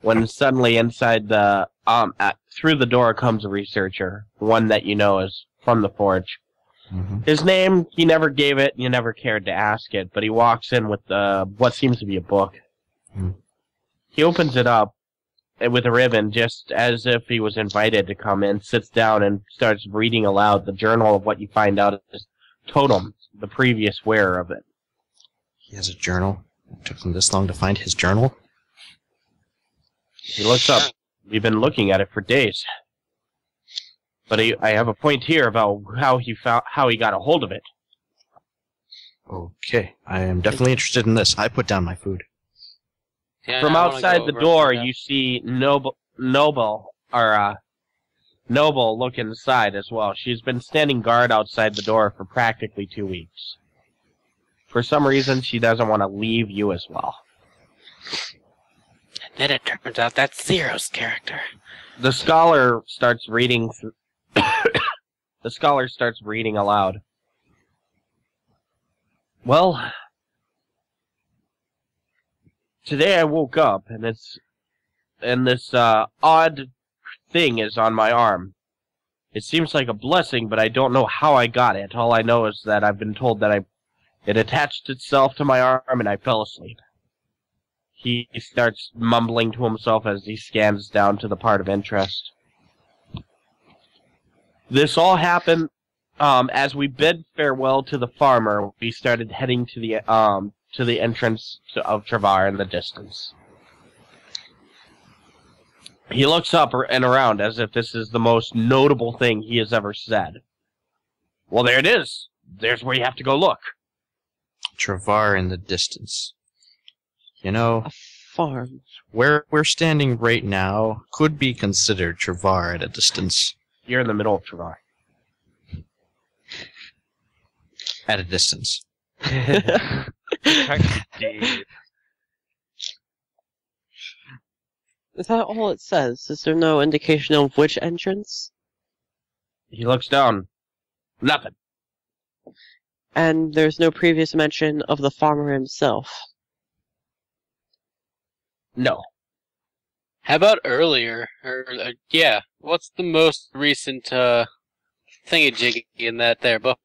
when suddenly inside the through the door comes a researcher, one that you know is from the forge. Mm-hmm. His name, he never gave it, you never cared to ask it, but he walks in with what seems to be a book. Mm. He opens it up with a ribbon, just as if he was invited to come in, sits down and starts reading aloud the journal of what you find out is Totem, the previous wearer of it. He has a journal. It took him this long to find his journal? He looks up. We've been looking at it for days. But I have a point here about how he got a hold of it. Okay, I am definitely interested in this. I put down my food. Yeah, From I wanna outside go the over door, and find you see Noble look inside as well. She's been standing guard outside the door for practically 2 weeks. For some reason, she doesn't want to leave you as well. And then it turns out that's Zero's character. The scholar starts reading. The scholar starts reading aloud. Well, today I woke up and this odd thing is on my arm. It seems like a blessing, but I don't know how I got it. All I know is that I've been told that it attached itself to my arm and I fell asleep. He starts mumbling to himself as he scans down to the part of interest. This all happened as we bid farewell to the farmer. We started heading to the entrance of Travar in the distance. He looks up and around as if this is the most notable thing he has ever said. Well, there it is. There's where you have to go look. Travar in the distance. You know, A farm. where we're standing right now could be considered Travar at a distance. You're in the middle of Travar. At a distance. Is that all it says? Is there no indication of which entrance? He looks down. Nothing. And there's no previous mention of the farmer himself. No. How about earlier? Yeah, what's the most recent thingy-jiggy in that there book?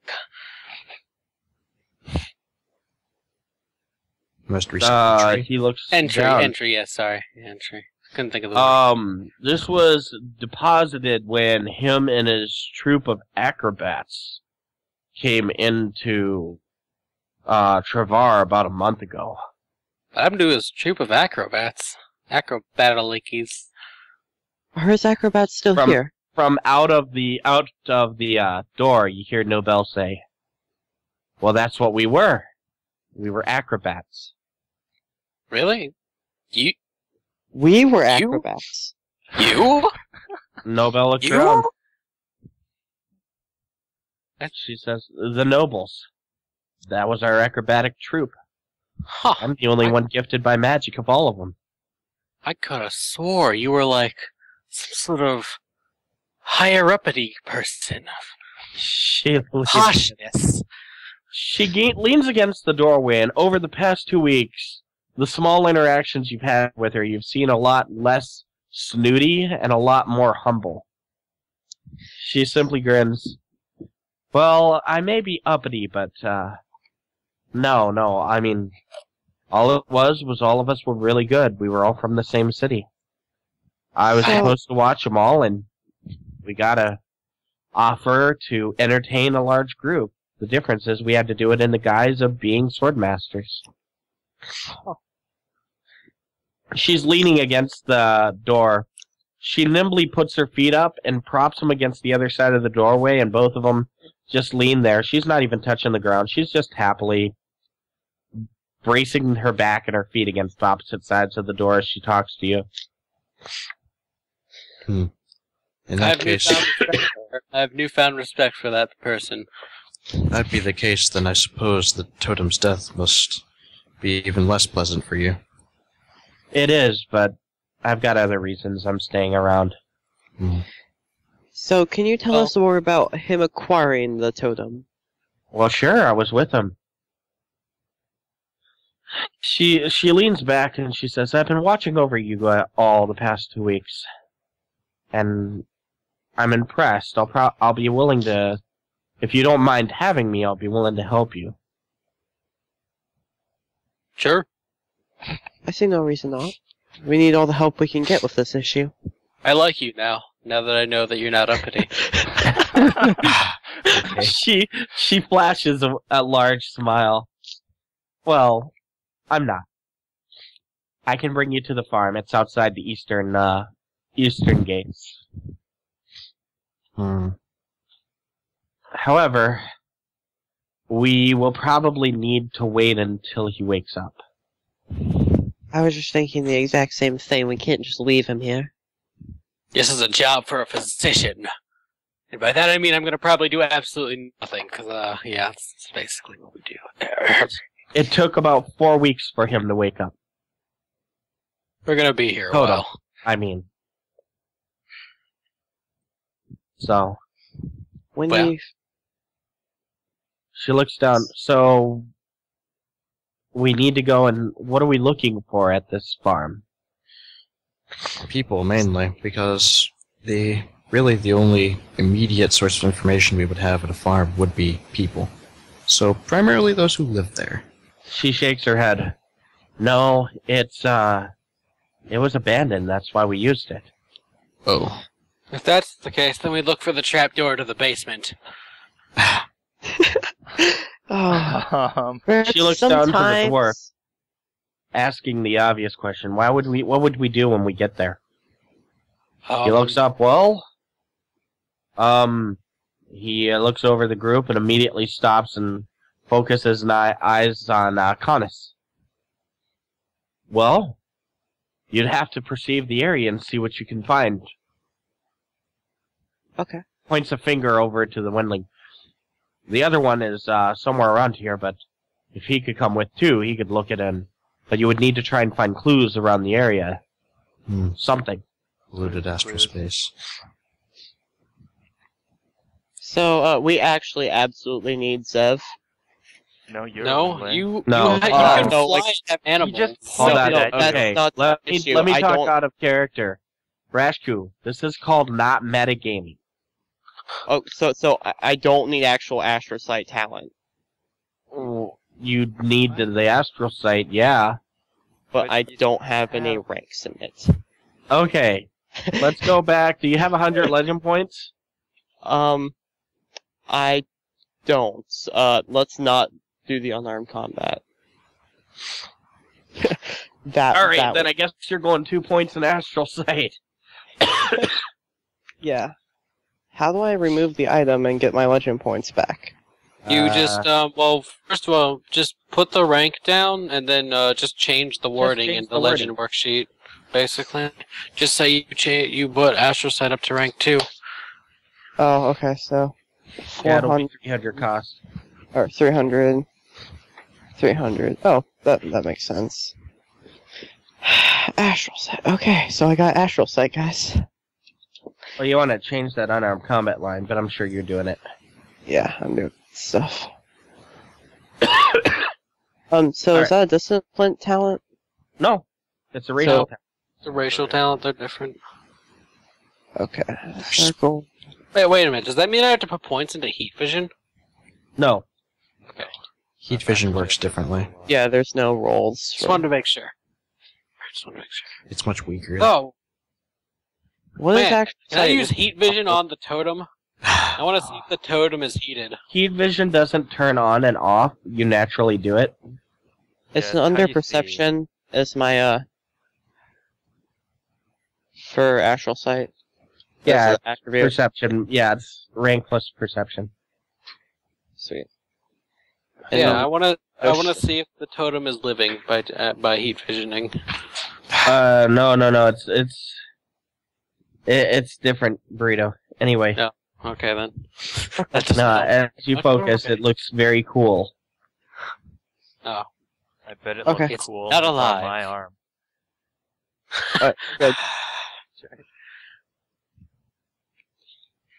Most recent entry. He looks Entry, down. entry. Couldn't think of the word. This was deposited when him and his troop of acrobats came into Travar about a month ago. What happened to his troop of acrobats? Acrobatalicies. Are his acrobats still here? From out of the door, you hear Nobel say, "Well, that's what we were. We were acrobats." Really? We were acrobats. You? Nobel looks You? around. She says, "The nobles. That was our acrobatic troupe. Huh. I'm the only one gifted by magic of all of them." I could have swore you were like some sort of higher-uppity person. She Poshness. leans against the doorway, and over the past 2 weeks, the small interactions you've had with her, you've seen a lot less snooty and a lot more humble. She simply grins. "Well, I may be uppity, but, no, I mean, all it was all of us were really good. We were all from the same city. I was supposed to watch them all, and we got a offer to entertain a large group. The difference is we had to do it in the guise of being swordmasters." She's leaning against the door. She nimbly puts her feet up and props them against the other side of the doorway, and both of them just lean there. She's not even touching the ground. She's just happily bracing her back and her feet against opposite sides of the door as she talks to you. In that case, I have newfound respect for that person. that'd be the case, then I suppose the totem's death must be even less pleasant for you. It is, but I've got other reasons I'm staying around. So, can you tell us more about him acquiring the totem? Well, sure, I was with him. She leans back and she says, "I've been watching over you all the past 2 weeks, and I'm impressed. I'll be willing to, if you don't mind having me, I'll be willing to help you." Sure. I see no reason not. We need all the help we can get with this issue. I like you now that I know that you're not uppity. Okay. She flashes a large smile. "Well, I'm not. I can bring you to the farm. It's outside the eastern gates. However, we will probably need to wait until he wakes up." I was just thinking the exact same thing. We can't just leave him here. This is a job for a physician. And by that I mean I'm going to probably do absolutely nothing, because, yeah, that's basically what we do. It took about 4 weeks for him to wake up. We're going to be here a Total. while. I mean. So, When Well. you... she looks down. "So, we need to go and what are we looking for at this farm?" People, mainly, because really the only immediate source of information we would have at a farm would be people. So, primarily those who live there. She shakes her head. "No, it was abandoned. That's why we used it." Oh. If that's the case, then we look for the trapdoor to the basement. Oh, She looks down to the sometimes- dwarf. Asking the obvious question, what would we do when we get there? He looks up, he looks over the group and immediately stops and focuses his eyes on Kauneus. "Well, you'd have to perceive the area and see what you can find." Okay. Points a finger over to the windling. "The other one is somewhere around here, but if he could come with too, he could look it in. But you would need to try and find clues around the area. Something." Polluted astral space. So, we actually absolutely need Zev. No, you're No, Windling. you No. can No, fly like, an animal. Hold No, on. no, that's Okay, not let the me issue. let me I talk don't- out of character. Rashku, this is called not metagaming. Oh, so I don't need actual astrocyte talent, You need the astral sight, yeah. but But I you don't have any have- ranks in it. Okay, let's go back. Do you have 100 legend points? I don't. Let's not do the unarmed combat. Alright, that then I guess you're going 2 points in astral sight. Yeah. How do I remove the item and get my legend points back? You just, well, first of all, just put the rank down, and then just change the wording change in the the legend worksheet, basically. Just say you put Astral Sight up to rank 2. Oh, okay, so... Yeah, it'll 400, be 300 cost. or 300... 300. Oh, that makes sense. Astral Sight. Okay, so I got Astral Sight, guys. Well, you want to change that unarmed combat line, but I'm sure you're doing it. Yeah, I'm doing stuff. So Alright. is that a discipline talent? No, it's a racial attack. The racial talent, they're different. Okay. Circle. Wait a minute, does that mean I have to put points into heat vision? No. Okay. Heat vision works differently. Yeah, there's no rolls. Just wanted to make sure. It's much weaker. Oh, What is man, actually? can I use heat vision on the totem? I want to see if the totem is heated. Heat vision doesn't turn on and off. You naturally do it. It's Yeah, an how under do you perception. Is my for astral sight. Yeah, That's an attribute. Perception. Yeah, it's rank plus perception. Sweet. And Yeah, then- I want to Oh, shit. see if the totem is living by heat visioning. No. It's different, burrito. Anyway, Yeah. Okay then. That doesn't no, help. as you Okay, focus, okay. it looks very cool. Oh. I bet it Okay. looks It's cool. not It's on alive. my arm. Good.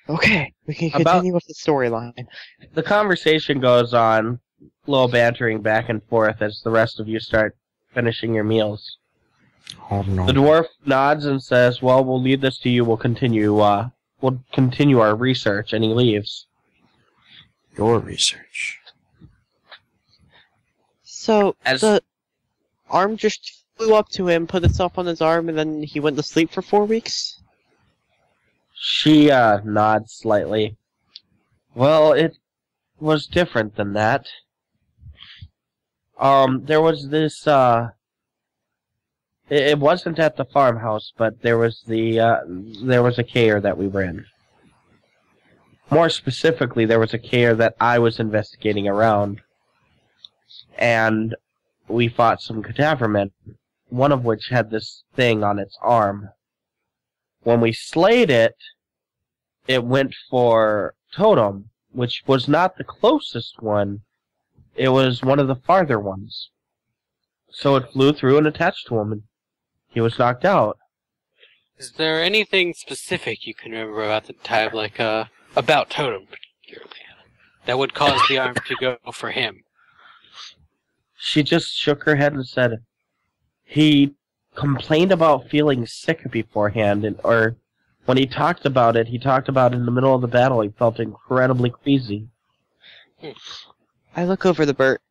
Okay, we can About- continue with the storyline. The conversation goes on. little bantering back and forth as the rest of you start finishing your meals. Oh no. The dwarf nods and says, "Well, we'll leave this to you. We'll continue our research," and he leaves. Your research. So As- the arm just flew up to him, put itself on his arm, and then he went to sleep for 4 weeks? She nods slightly. Well, it was different than that. There was this, it wasn't at the farmhouse, but there was a care that we were in. More specifically, there was a care that I was investigating around. And we fought some cadaver men, one of which had this thing on its arm. When we slayed it, it went for Totem, which was not the closest one. It was one of the farther ones. So it flew through and attached to him, and he was knocked out. Is there anything specific you can remember about the time, like, about Totem, particularly, that would cause the arm to go for him? She just shook her head and said, he complained about feeling sick beforehand, or when he talked about it in the middle of the battle. He felt incredibly queasy. I look over the Bert.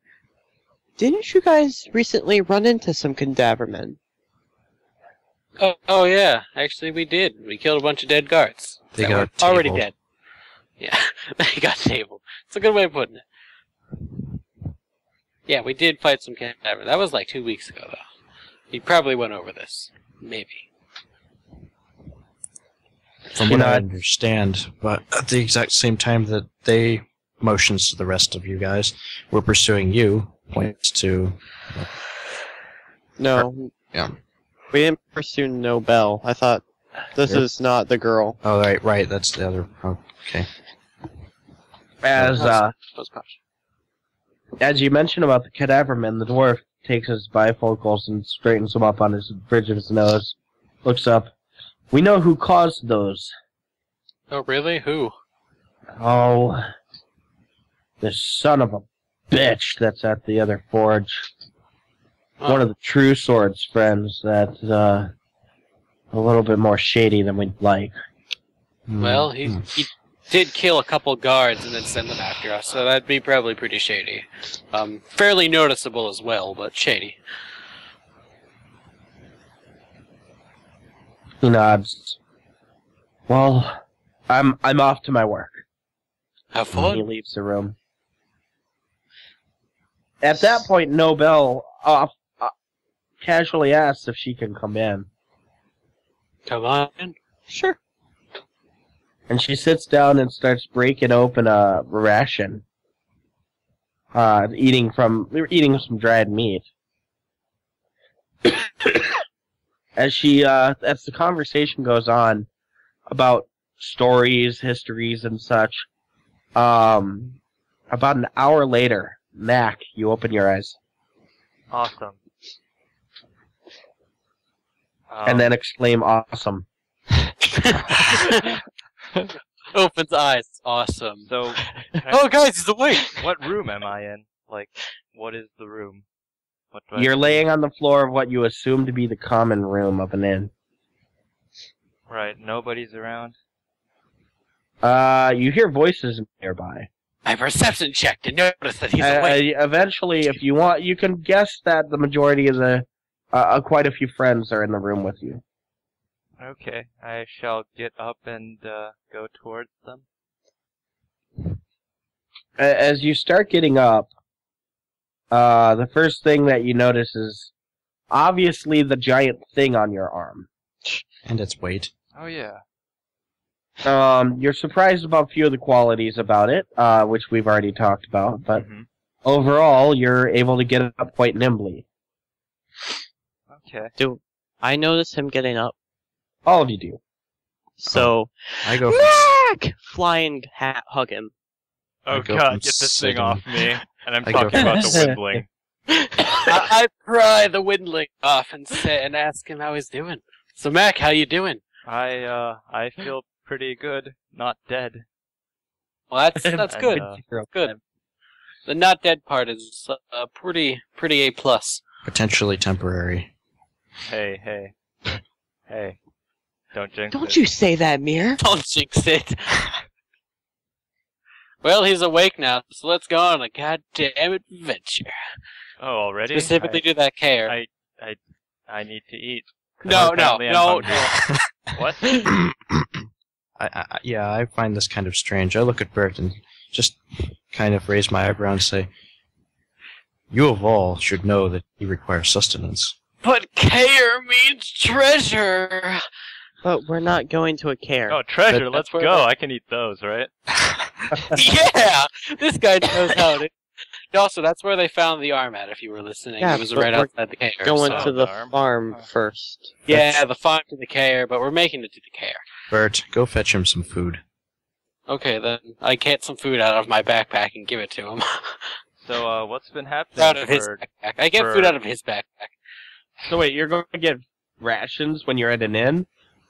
Didn't you guys recently run into some cadaver men? Oh yeah, actually we did. We killed a bunch of dead guards. They that got were already tabled. dead. Yeah, they got tabled. It's a good way of putting it. Yeah, we did fight some cadaver. That was like 2 weeks ago, though. You probably went over this. Maybe. From what I understand, but at the exact same time that they motions to the rest of you guys were pursuing you, points to... No. Yeah. We didn't pursue Nobel. I thought this is not the girl. Oh, right, that's the other... Oh, okay. As you mentioned about the cadaver men, the dwarf takes his bifocals and straightens them up on his bridge of his nose. Looks up. We know who caused those. Oh, really? Who? Oh, the son of a bitch that's at the other forge. Oh. One of the True Sword's friends that's a little bit more shady than we'd like. Well, he did kill a couple guards and then send them after us, so that'd be probably pretty shady. Fairly noticeable as well, but shady. He nods. Well, I'm off to my work. Have And he fun. leaves the room. At that point, Nobel casually asks if she can come in. Come on. Sure. And she sits down and starts breaking open a ration. Eating some dried meat. As the conversation goes on about stories, histories, and such, about an hour later, Mack, you open your eyes. Awesome. And then exclaim, awesome. Opens eyes. Awesome. So, Oh, guys, he's awake! what room am I in? Like, what is the room? What do I You're see? laying on the floor of what you assume to be the common room of an inn. Right, nobody's around. You hear voices nearby. I perception checked to notice that he's awake. Eventually, if you want, you can guess that the majority of quite a few friends are in the room with you. Okay, I shall get up and go towards them. As you start getting up, the first thing that you notice is obviously the giant thing on your arm. And its weight. Oh yeah. You're surprised about a few of the qualities about it, which we've already talked about, but overall, you're able to get up quite nimbly. Okay. Do I notice him getting up? All of you do. So, I go for Mack! Flying hug him. Oh I go god, from get this sitting- thing off me. And I'm I go talking about the from- windling. I pry the windling off and ask him how he's doing. So, Mac, how you doing? I feel pretty good, not dead. Well, that's And, good. uh, Good. The not dead part is pretty A plus. Potentially temporary. Hey. Hey. Don't jinx Don't it. you say that, Myr. Don't jinx it. Well, he's awake now, so let's go on a goddamn adventure. Oh, already? Specifically to that care. I need to eat. No. What? I find this kind of strange. I look at Bert and just kind of raise my eyebrow and say, "You of all should know that you require sustenance." But care means treasure. But we're not going to a care. Oh, treasure, That's let's where go. we're- I can eat those, right? Yeah, this guy knows how to. Also, that's where they found the arm at. If you were listening, Yeah, it was but right we're outside the care. Going so- to the Arm. farm first. Yeah, the farm to the care, but we're making it to the care. Bert, go fetch him some food. Okay, then I get some food out of my backpack and give it to him. So, what's been happening Out of his for... backpack. I get food out of his backpack. So wait, you're going to get rations when you're at an inn?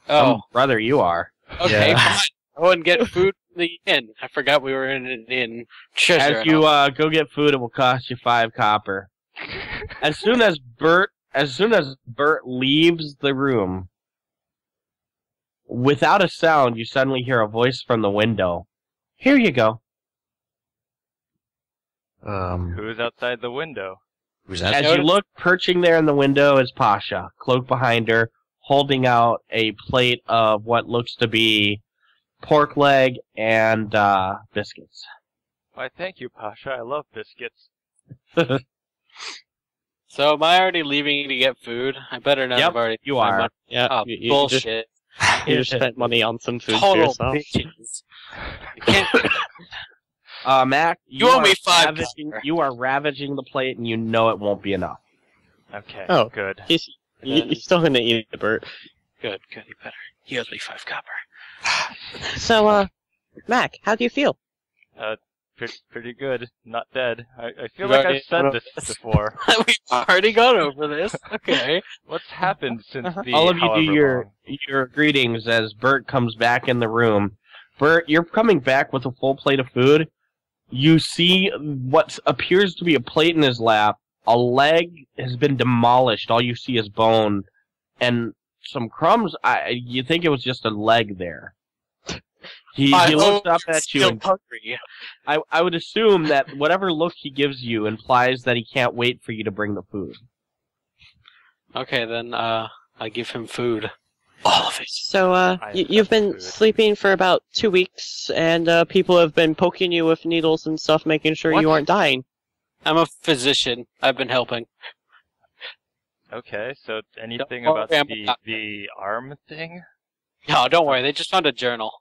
Oh, Brother, you are. okay, Yeah. fine. Go and get food from the inn. I forgot we were in an inn. Treasure. As you go get food, it will cost you 5 copper. As soon as Bert leaves the room, without a sound, you suddenly hear a voice from the window. Here you go. Who's outside the window? Who's that? As you look, perching there in the window is Pasha, cloak behind her, holding out a plate of what looks to be pork leg and biscuits. Why, thank you, Pasha. I love biscuits. So am I already leaving to get food? I better not Yep, have already. you my are. money. Yeah, Oh, you bullshit. You just spent money on some food for Total yourself. bitches. You can't. Mack, You owe are me 5 ravaging, copper. you are ravaging the plate, and you know it won't be enough. Okay, Oh. good. You're still gonna eat it, Bert. Good, you better. He owes me 5 copper. So, Mac, how do you feel? Pretty good. Not dead. I feel You've like already I've said gone this over this. before. We've already gone over this. Okay. What's happened since the All of you do however your greetings as Bert comes back in the room. Bert, you're coming back with a full plate of food. You see what appears to be a plate in his lap. A leg has been demolished. All you see is bone and some crumbs. You think it was just a leg there. He looks up at you, Still and hungry. I would assume that whatever look he gives you implies that he can't wait for you to bring the food. Okay, then I give him food. All of it. So, you've been food. sleeping for about 2 weeks, and people have been poking you with needles and stuff, making sure What? you aren't dying. I'm a physician. I've been helping. Okay, so anything Don't about worry, I'm a doctor. the arm thing? No, don't worry. They just found a journal.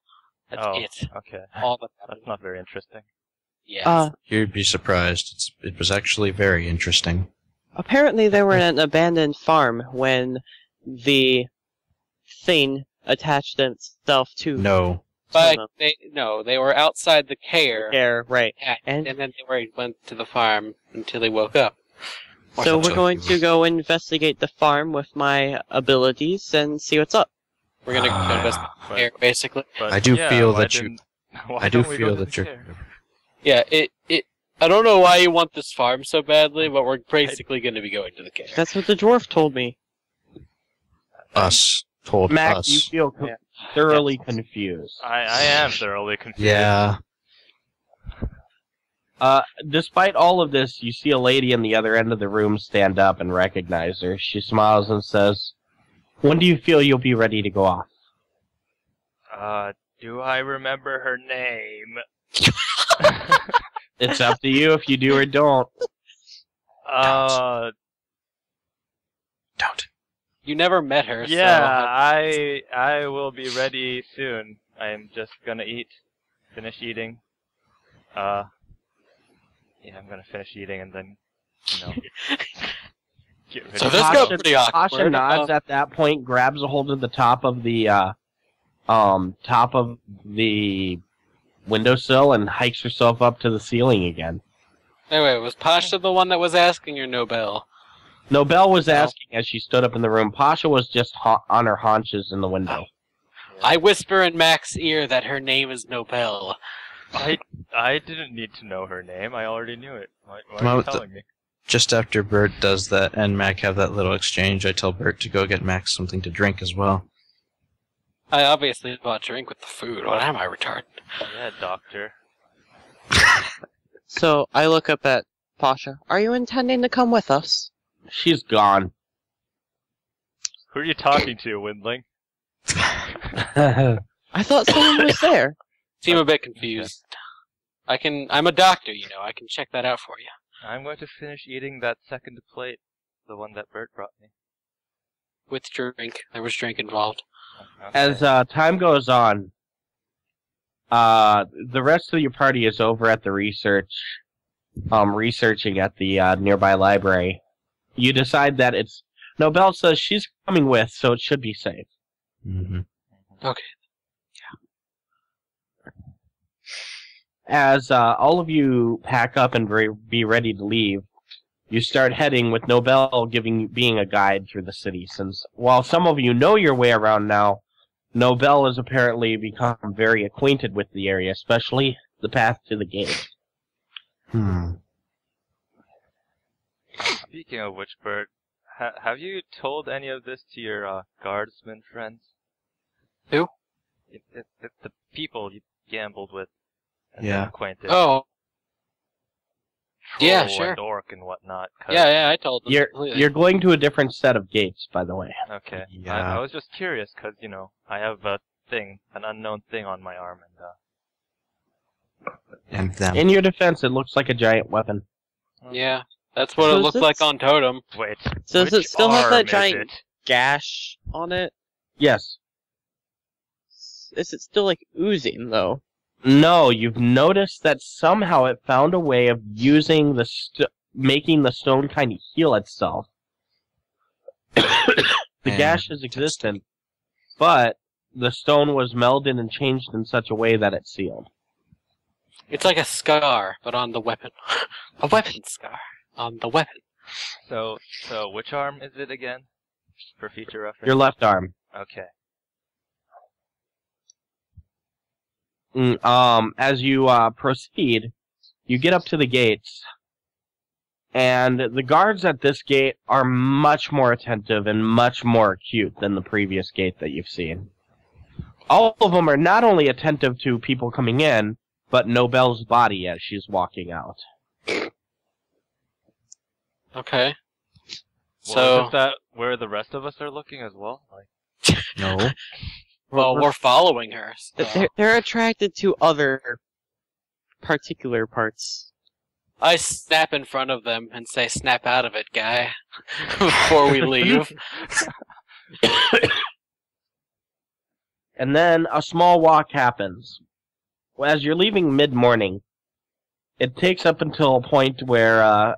That's Oh, it. okay. All that That's happened. not very interesting. Yes. You'd be surprised. It was actually very interesting. Apparently they were in an abandoned farm when the thing attached itself to No. but no. they were outside the care. air, right. And then they went to the farm until they woke up. Or So we're something. going to go investigate the farm with my abilities and see what's up. We're gonna go investigate the But- care, basically. But I do yeah, feel why that you- didn't- why I do don't we go feel to that the you're. care? Yeah, it. I don't know why you want this farm so badly, but we're basically going to be going to the care. That's what the dwarf told me. Us told Mac, us. you feel Yeah. thoroughly confused. I am thoroughly confused. Yeah. Despite all of this, you see a lady in the other end of the room stand up and recognize her. She smiles and says, "When do you feel you'll be ready to go off?" Do I remember her name? It's up to you if you do or don't. Don't. You never met her, Yeah, I will be ready soon. I'm just gonna finish eating. Yeah, I'm gonna finish eating and then, get rid So of this it. got pretty awkward. Pasha nods at that point, grabs a hold of the top of the windowsill and hikes herself up to the ceiling again. Anyway, was Pasha the one that was asking or Nobel? Nobel was asking as she stood up in the room. Pasha was just on her haunches in the window. I whisper in Mack's ear that her name is Nobel. I didn't need to know her name. I already knew it. Why are Well, you telling me? Just after Bert does that and Mack have that little exchange, I tell Bert to go get Mack something to drink as well. I obviously bought a drink with the food. What am I, retarded? Yeah, doctor. So I look up at Pasha. Are you intending to come with us? She's gone. Who are you talking to, Windling? I thought someone was there. Seem a bit confused. I'm a doctor, you know. I can check that out for you. I'm going to finish eating that second plate, the one that Bert brought me. With drink. There was drink involved. Okay. As time goes on, the rest of your party is over at the researching at the nearby library. You decide that it's... Nobel says she's coming with, so it should be safe. Mm-hmm. Okay. As all of you pack up and be ready to leave, you start heading with Nobel being a guide through the city, since while some of you know your way around now, Nobel has apparently become very acquainted with the area, especially the path to the gate. Speaking of which, Bert, have you told any of this to your guardsmen friends? Who? The people you gambled with. And Yeah. acquainted. Oh. Troll Yeah, sure. and orc and whatnot. 'Cause- Yeah, I told them. You're going to a different set of gates, by the way. Okay. Yeah. I was just curious, because, you know, I have a thing, an unknown thing on my arm, and, And them. In your defense, it looks like a giant weapon. Yeah, that's what it Does looked it- like on Totem. Wait. Does which it still have arm that is giant it? gash on it? Yes. Is it still like oozing though? No, you've noticed that somehow it found a way of using making the stone kind of heal itself. The And gash is existent, but the stone was melded and changed in such a way that it sealed. It's like a scar, but on the weapon. A weapon scar on the weapon. So which arm is it again? For future reference? Your left arm. Okay. As you proceed, you get up to the gates, and the guards at this gate are much more attentive and much more acute than the previous gate that you've seen. All of them are not only attentive to people coming in, but Nobel's body as she's walking out. Okay. Well, So, isn't that where the rest of us are looking as well? Like, No. well, we're following her. So. They're attracted to other particular parts. I snap in front of them and say, "Snap out of it, guy," before we leave. And then a small walk happens. As you're leaving mid-morning, it takes up until a point where,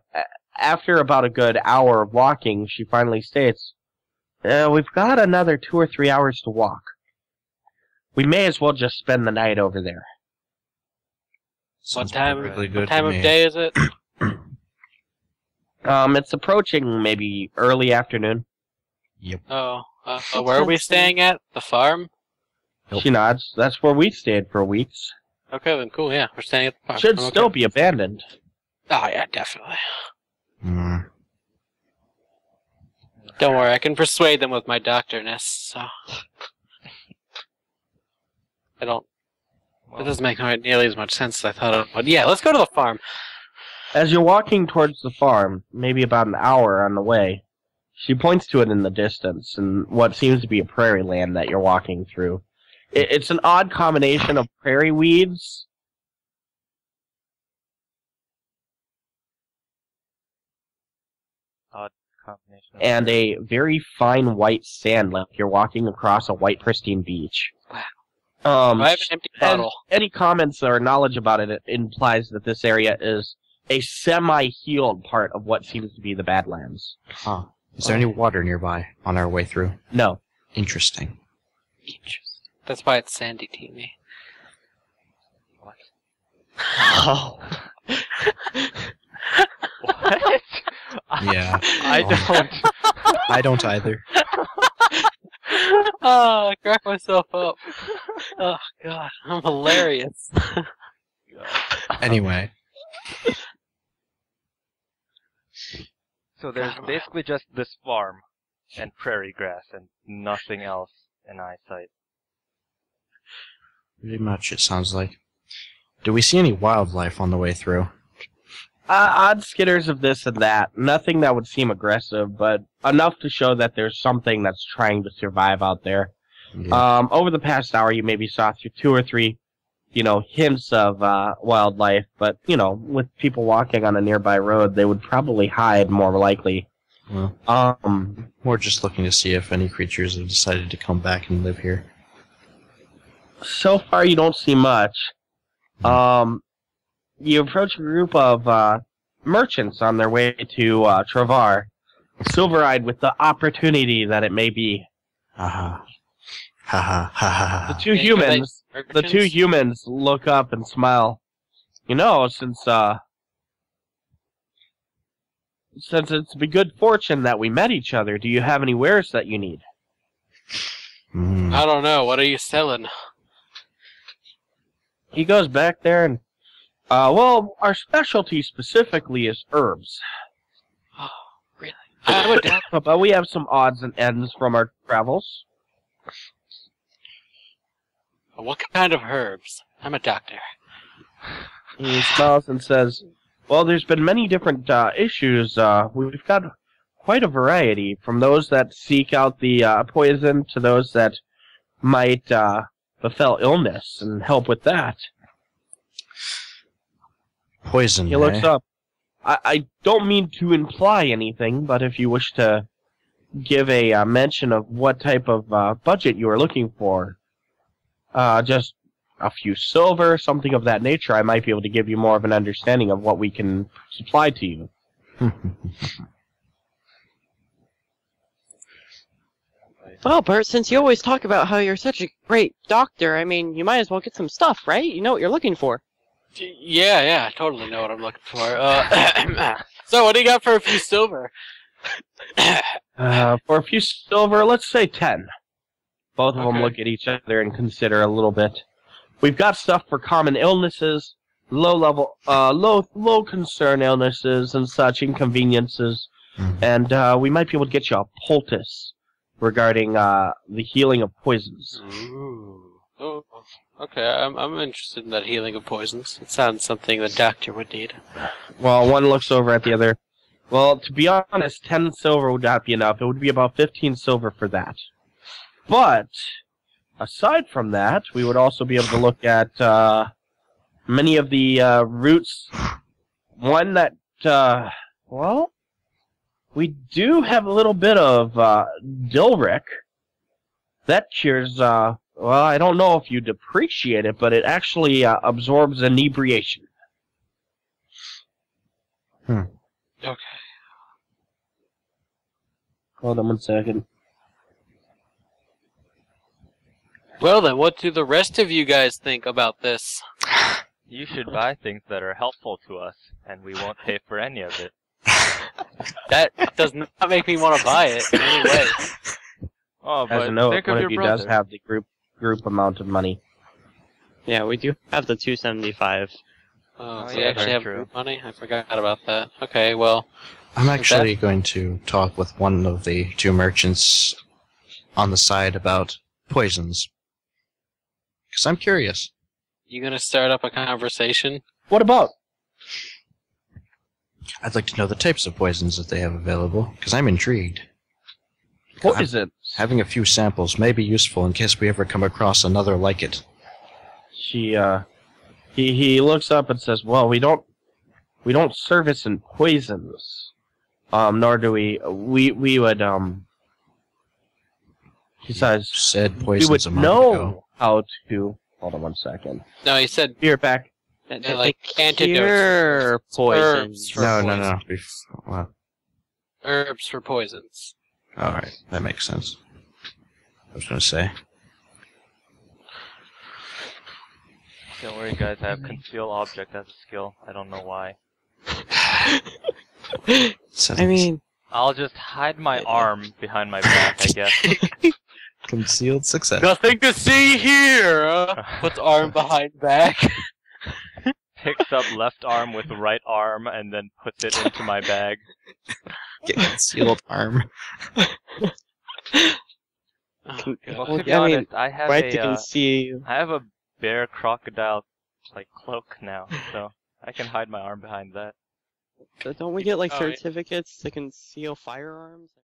after about a good hour of walking, she finally states, "We've got another 2 or 3 hours to walk. We may as well just spend the night over there." Sounds What time to of me. day is it? It's approaching maybe early afternoon. Oh, where are we staying at? The farm? Nope. She nods. That's where we stayed for weeks. Okay, then cool, yeah. We're staying at the farm. Should Okay. still be abandoned. Oh, yeah, definitely. Mm. Don't worry, I can persuade them with my doctorness, so... I don't... That doesn't make nearly as much sense as I thought it would. Yeah, let's go to the farm. As you're walking towards the farm, maybe about an hour on the way, she points to it in the distance, and what seems to be a prairie land that you're walking through. It's an odd combination of prairie weeds combination. and a very fine white sand, like you're walking across a white pristine beach. I have an empty and bottle. any comments or knowledge about it, it implies that this area is a semi-healed part of what seems to be the Badlands. Huh. Is there any water nearby on our way through? No. Interesting. Interesting. That's why it's sandy teamy. What? Oh. What? Yeah. I don't. I don't either. Oh, I cracked myself up. Oh, God. I'm hilarious. god. Anyway, So there's basically just this farm and prairie grass and nothing else in eyesight. pretty much it sounds like. Do we see any wildlife on the way through? Odd skitters of this and that. Nothing that would seem aggressive, but enough to show that there's something that's trying to survive out there. Yeah. Over the past hour, you maybe saw through 2 or 3, hints of wildlife, but, with people walking on a nearby road, they would probably hide more likely. Well, we're just looking to see if any creatures have decided to come back and live here. So far, you don't see much. You approach a group of merchants on their way to Travar, silver-eyed with the opportunity that it may be. Haha. Haha. Ha The two humans look up and smile. Since it's been good fortune that we met each other, do you have any wares that you need? I don't know. What are you selling? He goes back there and, our specialty specifically is herbs. Oh, really? I would doubt. But we have some odds and ends from our travels. What kind of herbs? I'm a doctor. He smiles and says, well, there's been many different issues. We've got quite a variety, from those that seek out the poison to those that might befell illness and help with that. Poison, He looks up. I don't mean to imply anything, but if you wish to give a mention of what type of budget you are looking for, just a few silver, something of that nature, I might be able to give you more of an understanding of what we can supply to you. Well, Bert, since you always talk about how you're such a great doctor, I mean, you might as well get some stuff, right? You know what you're looking for. Yeah, I totally know what I'm looking for. So what do you got for a few silver? For a few silver, let's say 10. Both of them Okay. look at each other and consider a little bit. We've got stuff for common illnesses, low concern illnesses and such, inconveniences, and we might be able to get you a poultice regarding the healing of poisons. Ooh. Oh, okay. I'm interested in that healing of poisons. It sounds something the doctor would need. Well, one looks over at the other. Well, to be honest, 10 silver would not be enough. It would be about 15 silver for that. But, aside from that, we would also be able to look at many of the roots. One that, we do have a little bit of Dilric. That cures, I don't know if you'd appreciate it, but it actually absorbs inebriation. Okay. Hold on one second. Well then, what do the rest of you guys think about this? You should buy things that are helpful to us, and we won't pay for any of it. That does not make me want to buy it in any way. Oh, As but a note, think of one your of you brother. does have the group amount of money. Yeah, we do have the 275. Oh, Oh, so you yeah, actually very have true. group money? I forgot about that. Okay, well, I'm actually going to talk with one of the two merchants on the side about poisons. Because I'm curious. you gonna start up a conversation? What about? I'd like to know the types of poisons that they have available, because I'm intrigued. Poisons. Having a few samples may be useful in case we ever come across another like it. He looks up and says, "Well, we don't service in poisons, nor do we would He says Said we poisons would a moment know ago. how to." Hold on one second. No, he said Be right back. like antidotes. Cure poisons. Herbs for No. poison. Well, Herbs for poisons. alright, that makes sense. I was going to say. Don't worry, guys. I have conceal object as a skill. I don't know why. I mean, I'll just hide my arm behind my back, I guess. Concealed success. Nothing to see here! Puts arm behind back. picks up left arm with right arm and then puts it into my bag. Get concealed arm. Oh, God. Well, to be I mean, honest, I have right to a conceal. I have a bear crocodile like cloak now, so I can hide my arm behind that. Don't we get like Oh, yeah. certificates to conceal firearms?